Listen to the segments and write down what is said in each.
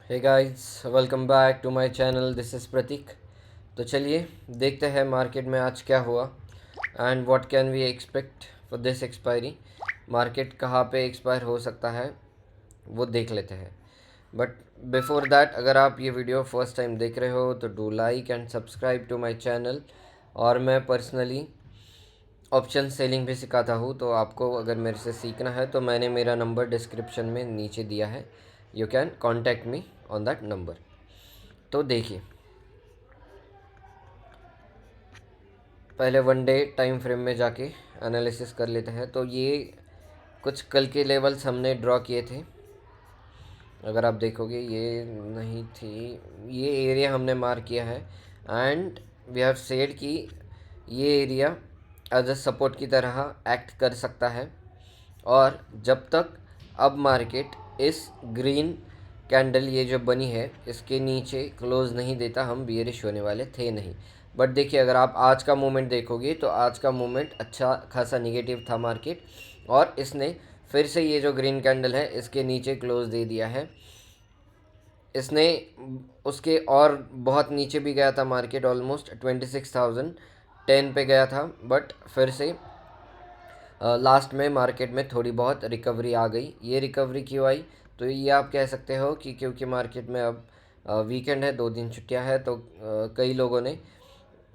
Hey guys, welcome back to my channel. This is Prateek. तो चलिए देखते हैं मार्केट में आज क्या हुआ and what can we expect for this expiry. Market कहाँ पे एक्सपायर हो सकता है वो देख लेते हैं। बट बिफोर दैट, अगर आप ये वीडियो फर्स्ट टाइम देख रहे हो तो do like and subscribe to my channel. और मैं पर्सनली ऑप्शन सेलिंग भी सिखाता हूँ, तो आपको अगर मेरे से सीखना है तो मैंने मेरा नंबर डिस्क्रिप्शन में नीचे दिया है। You can contact me on that number. तो देखिए, पहले वन डे टाइम फ्रेम में जाके एनालिसिस कर लेते हैं। तो ये कुछ कल के लेवल्स हमने ड्रॉ किए थे। अगर आप देखोगे ये नहीं थी, ये एरिया हमने मार्क किया है एंड वी हैव सेड कि ये एरिया एज अ सपोर्ट की तरह एक्ट कर सकता है। और जब तक अब मार्केट इस ग्रीन कैंडल ये जो बनी है इसके नीचे क्लोज नहीं देता, हम बियरिश होने वाले थे नहीं। बट देखिए, अगर आप आज का मूवमेंट देखोगे तो आज का मूवमेंट अच्छा खासा निगेटिव था मार्केट, और इसने फिर से ये जो ग्रीन कैंडल है इसके नीचे क्लोज दे दिया है। इसने उसके और बहुत नीचे भी गया था मार्केट, ऑलमोस्ट 26,010 पे गया था। बट फिर से लास्ट में मार्केट में थोड़ी बहुत रिकवरी आ गई। ये रिकवरी क्यों आई? तो ये आप कह सकते हो कि क्योंकि मार्केट में अब वीकेंड है, 2 दिन छुट्टियां हैं, तो कई लोगों ने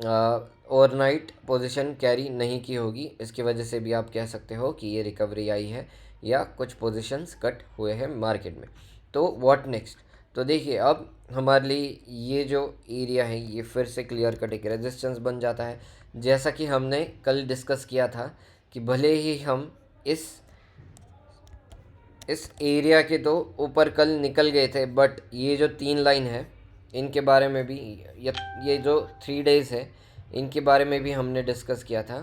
ओवरनाइट पोजीशन कैरी नहीं की होगी। इसकी वजह से भी आप कह सकते हो कि ये रिकवरी आई है या कुछ पोजीशंस कट हुए हैं मार्केट में। तो व्हाट नेक्स्ट? तो देखिए, अब हमारे लिए ये जो एरिया है ये फिर से क्लियर कट एक रेजिस्टेंस बन जाता है। जैसा कि हमने कल डिस्कस किया था कि भले ही हम इस एरिया के तो ऊपर कल निकल गए थे, बट ये जो 3 लाइन है इनके बारे में भी, ये जो 3 डेज़ है इनके बारे में भी हमने डिस्कस किया था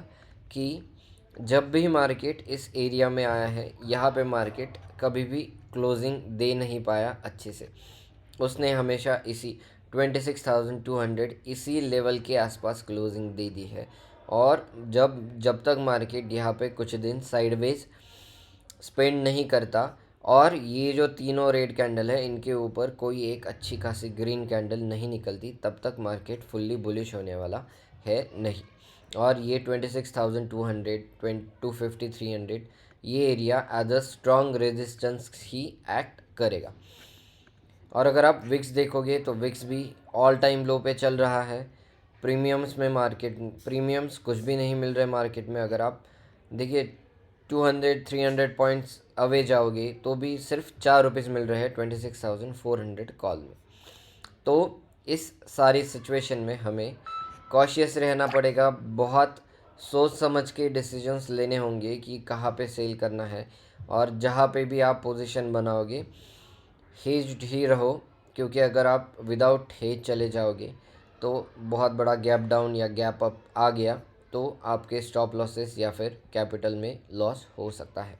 कि जब भी मार्केट इस एरिया में आया है यहाँ पे मार्केट कभी भी क्लोजिंग दे नहीं पाया अच्छे से। उसने हमेशा इसी 26,200 इसी लेवल के आसपास क्लोजिंग दे दी है। और जब जब तक मार्केट यहाँ पे कुछ दिन साइडवेज स्पेंड नहीं करता और ये जो तीनों रेड कैंडल है इनके ऊपर कोई एक अच्छी खासी ग्रीन कैंडल नहीं निकलती, तब तक मार्केट फुल्ली बुलिश होने वाला है नहीं। और ये 26,200 250 300 ये area as a strong resistance ही एक्ट करेगा। और अगर आप विक्स देखोगे तो विक्स भी ऑल टाइम लो पे चल रहा है। प्रीमियम्स में मार्केट प्रीमियम्स कुछ भी नहीं मिल रहे मार्केट में। अगर आप देखिए 200 300 पॉइंट्स अवे जाओगे तो भी सिर्फ ₹4 मिल रहे हैं 26,400 कॉल में। तो इस सारी सिचुएशन में हमें कॉशियस रहना पड़ेगा। बहुत सोच समझ के डिसीजंस लेने होंगे कि कहाँ पे सेल करना है। और जहाँ पे भी आप पोजीशन बनाओगे हेज्ड ही रहो, क्योंकि अगर आप विदाउट हेज चले जाओगे तो बहुत बड़ा गैप डाउन या गैप अप आ गया तो आपके स्टॉप लॉसेस या फिर कैपिटल में लॉस हो सकता है।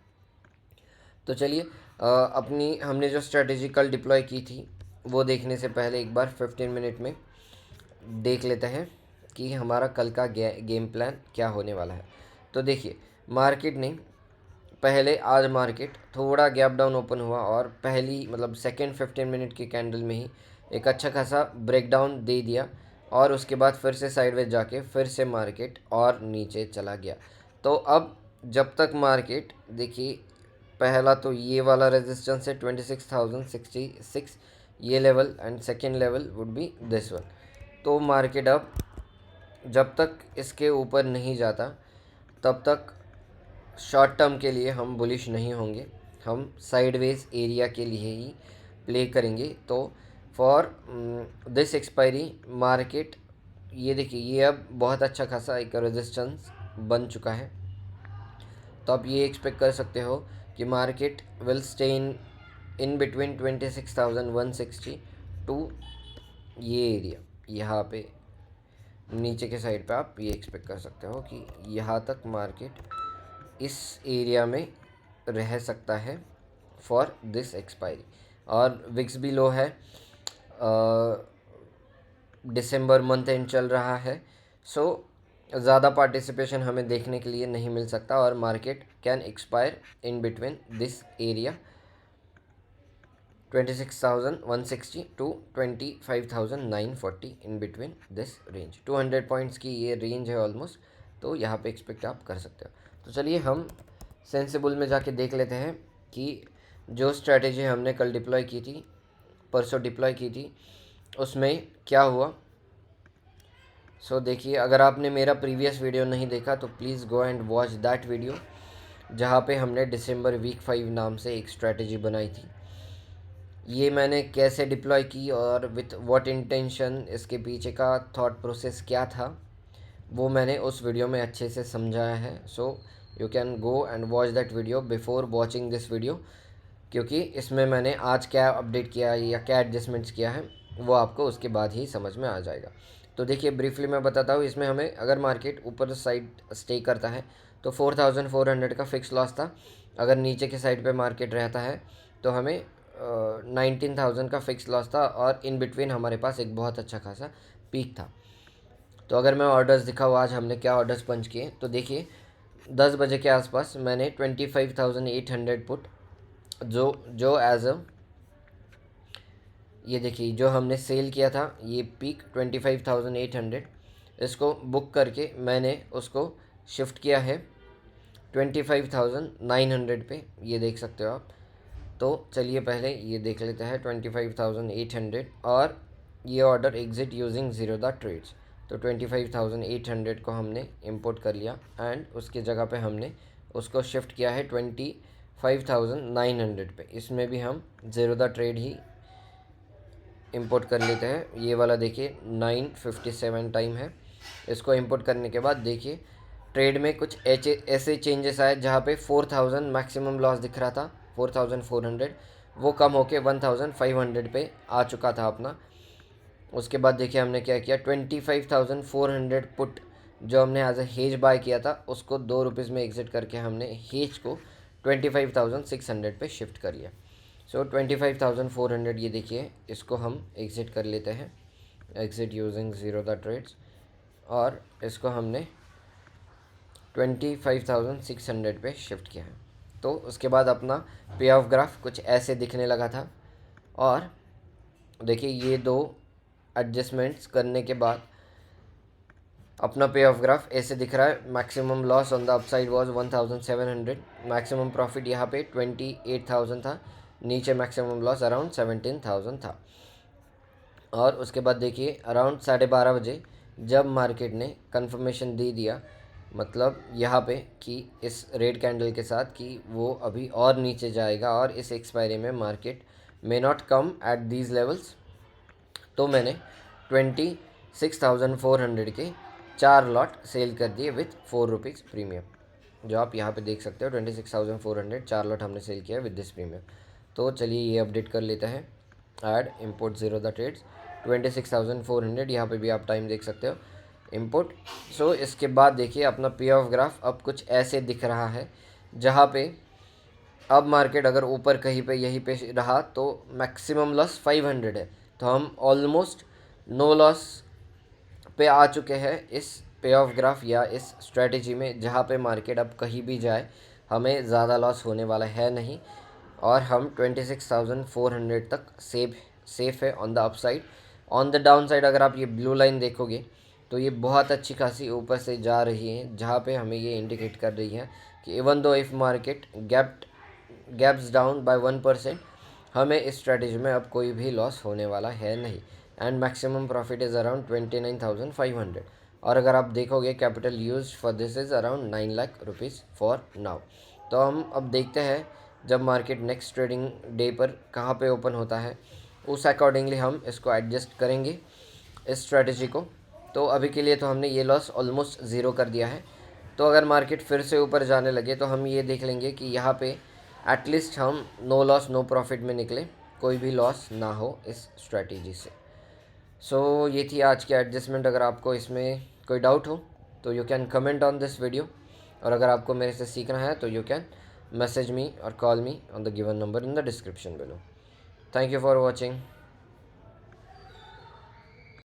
तो चलिए, अपनी हमने जो स्ट्रेटेजी कल डिप्लॉय की थी वो देखने से पहले एक बार 15 मिनट में देख लेते हैं कि हमारा कल का गेम प्लान क्या होने वाला है। तो देखिए, मार्केट ने पहले आज मार्केट थोड़ा गैप डाउन ओपन हुआ और पहली मतलब सेकेंड 15 मिनट की कैंडल में ही एक अच्छा खासा ब्रेकडाउन दे दिया। और उसके बाद फिर से साइडवेज जाके फिर से मार्केट और नीचे चला गया। तो अब जब तक मार्केट देखिए, पहला तो ये वाला रेजिस्टेंस है 26,066 ये level, and second level would be this one. तो मार्केट अब जब तक इसके ऊपर नहीं जाता तब तक शॉर्ट टर्म के लिए हम बुलिश नहीं होंगे। हम साइडवेज एरिया के लिए ही प्ले करेंगे। तो फॉर दिस एक्सपायरी मार्केट, ये देखिए ये अब बहुत अच्छा खासा एक रेजिस्टेंस बन चुका है। तो आप ये एक्सपेक्ट कर सकते हो कि market will stay in between 26,160 to ये एरिया, यहाँ पे नीचे के साइड पे आप ये एक्सपेक्ट कर सकते हो कि यहाँ तक मार्केट इस एरिया में रह सकता है फॉर दिस एक्सपायरी। और विक्स भी लो है, दिसंबर मंथ एंड चल रहा है। सो ज़्यादा पार्टिसिपेशन हमें देखने के लिए नहीं मिल सकता और market can expire in between this area. 26,160 to 25,940 in between this range. 200 points की ये रेंज है ऑलमोस्ट, तो यहाँ पे एक्सपेक्ट आप कर सकते हो। तो चलिए हम सेंसिबल में जाके देख लेते हैं कि जो स्ट्रैटेजी हमने कल डिप्लॉय की थी, परसों डिप्लॉय की थी, उसमें क्या हुआ। सो देखिए, अगर आपने मेरा प्रीवियस वीडियो नहीं देखा तो please go and watch that video, जहाँ पे हमने दिसंबर वीक 5 नाम से एक स्ट्रैटेजी बनाई थी। ये मैंने कैसे डिप्लॉय की और विथ व्हाट इंटेंशन, इसके पीछे का थॉट प्रोसेस क्या था, वो मैंने उस वीडियो में अच्छे से समझाया है। So you can go and watch that video before watching this video, क्योंकि इसमें मैंने आज क्या अपडेट किया है या क्या एडजस्टमेंट्स किया है वो आपको उसके बाद ही समझ में आ जाएगा। तो देखिए, ब्रीफली मैं बताता हूँ। इसमें हमें अगर मार्केट ऊपर साइड स्टे करता है तो 4,400 का फिक्स लॉस था। अगर नीचे के साइड पे मार्केट रहता है तो हमें 19,000 का फिक्स लॉस था, और इन बिटवीन हमारे पास एक बहुत अच्छा खासा पीक था। तो अगर मैं ऑर्डर्स दिखाऊँ आज हमने क्या ऑर्डर्स पंच किए, तो देखिए 10 बजे के आसपास मैंने 25,800 पुट जो एज अ, ये देखिए जो हमने सेल किया था ये पीक 25,800, इसको बुक करके मैंने उसको शिफ्ट किया है 25,900 पे, ये देख सकते हो आप। तो चलिए पहले ये देख लेते हैं 25,800, और ये order exit using Zerodha trades. तो 25,800 को हमने इंपोर्ट कर लिया एंड उसकी जगह पे हमने उसको शिफ्ट किया है 25,900 पे। इसमें भी हम zero the trade he import कर लेते हैं। ये वाला देखिए 9:57 टाइम है। इसको इंपोर्ट करने के बाद देखिए ट्रेड में कुछ ऐसे चेंजेस आए जहाँ पे 4,000 मैक्सिमम लॉस दिख रहा था, 4,400, वो कम होके 1,500 पे आ चुका था अपना। उसके बाद देखिए हमने क्या किया, 25,400 पुट जो हमने एज अ हेज बाय किया था उसको ₹2 में एग्जिट करके हमने हेज को 25,600 पे शिफ्ट कर लिया। सो 25,400 ये देखिए, इसको हम एग्ज़िट कर लेते हैं, exit using Zerodha trades, और इसको हमने 25,600 पे शिफ्ट किया है। तो उसके बाद अपना पे ऑफ ग्राफ कुछ ऐसे दिखने लगा था, और देखिए ये दो एडजस्टमेंट्स करने के बाद अपना पे ऑफ ग्राफ ऐसे दिख रहा है। Maximum loss on the upside was 1,700, maximum profit यहाँ पे 28,000 था, नीचे मैक्सिमम लॉस अराउंड 17,000 था। और उसके बाद देखिए अराउंड 12:30 बजे जब मार्केट ने कंफर्मेशन दे दिया, मतलब यहाँ पे कि इस रेड कैंडल के साथ कि वो अभी और नीचे जाएगा और इस एक्सपायरी में market may not come at these levels, तो मैंने 26,400 के 4 लॉट सेल कर दिए विथ ₹4 प्रीमियम, जो आप यहाँ पे देख सकते हो। 26,400 4 लॉट हमने सेल किया विद दिस प्रीमियम। तो चलिए ये अपडेट कर लेते हैं, add import Zerodha trades 26,400, यहाँ पे भी आप टाइम देख सकते हो, इंपोर्ट। सो इसके बाद देखिए अपना पे ऑफ ग्राफ अब कुछ ऐसे दिख रहा है, जहाँ पे अब मार्केट अगर ऊपर कहीं पे यहीं पे रहा तो मैक्सिमम लॉस 500 है, तो हम ऑलमोस्ट नो लॉस पे आ चुके हैं इस पे ऑफ ग्राफ या इस स्ट्रेटजी में, जहाँ पे मार्केट अब कहीं भी जाए हमें ज़्यादा लॉस होने वाला है नहीं, और हम 26,400 तक सेफ है on the upside. On the down side अगर आप ये ब्लू लाइन देखोगे तो ये बहुत अच्छी खासी ऊपर से जा रही है, जहाँ पे हमें ये इंडिकेट कर रही है कि even though if market gaps down by 1%, हमें इस स्ट्रेटजी में अब कोई भी लॉस होने वाला है नहीं, and maximum profit is around 29,500। और अगर आप देखोगे capital use for this is around 9 lakh rupees for now. तो हम अब देखते हैं जब मार्केट नेक्स्ट ट्रेडिंग डे पर कहाँ पे ओपन होता है, उस अकॉर्डिंगली हम इसको एडजस्ट करेंगे इस स्ट्रेटजी को। तो अभी के लिए तो हमने ये लॉस ऑलमोस्ट ज़ीरो कर दिया है। तो अगर मार्केट फिर से ऊपर जाने लगे तो हम ये देख लेंगे कि यहाँ पे एटलीस्ट हम नो लॉस नो प्रॉफिट में निकले, कोई भी लॉस ना हो इस स्ट्रेटजी से। सो ये थी आज की एडजस्टमेंट। अगर आपको इसमें कोई डाउट हो तो you can comment on this video, और अगर आपको मेरे से सीखना है तो यू कैन मैसेज मी और call me on the given number in the description below. Thank you for watching.